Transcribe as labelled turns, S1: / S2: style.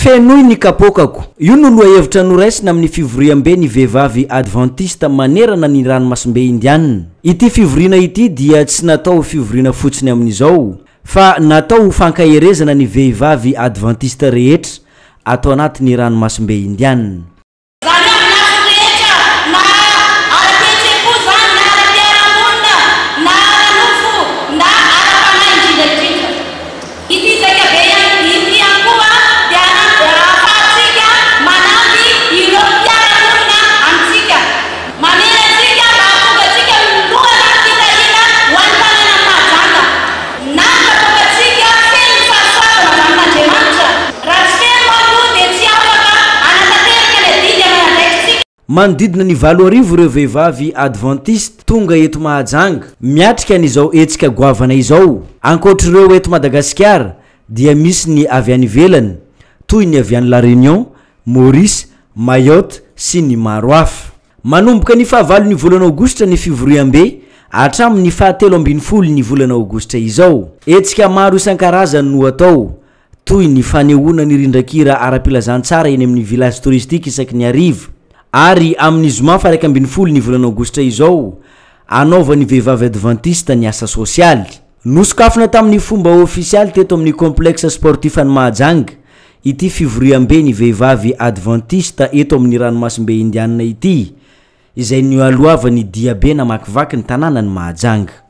S1: fenoy ny kapokako io no loha hevitra noraisina amin'ny fivoriam-be ny vehivavy adventiste manerana ny ranomasimbe indianina. Ity fivoriana ity dia tsy natao fivoriana fotsiny amin'izao fa natao fankaherezana ny vehivavy adventiste rehetra atao anatin'ny ranomasimbe indianina. Manodidina ny 8 arivo ireo vehivavy adventiste tonga eto Mahajanga miatrika an'izao etsika goavana izao. Ankoatr'ireo eto Madagasikara dia misy ny avy any ivelany toy ny avy any La Réunion, Maurice, Mayotte sy ny maro hafa. Manomboka ny 9 ny volana Aogositra ny fivoriam-be hatramin'ny 17 ny volana Aogositra izao. Etsika maro isan-karazany no atao toy ny fanehoana ny rindrakira ara-pilazantsara eny amin'ny village touristique isaky ny arivo. Ary amin'ny zoma 12 ny volana Aogositra izao anaovan'ny vehivavy adventiste ny asa sosialy. Nosokafana tamin'ny fomba ofisialy teto amin'ny complexe sportif any Mahajanga ity fivoriam-be ny vehivavy adventiste eto amin'ny ranomasimbe indianina ity izay nioaloavany diabe namakivaky ny tanàna ny Mahajanga.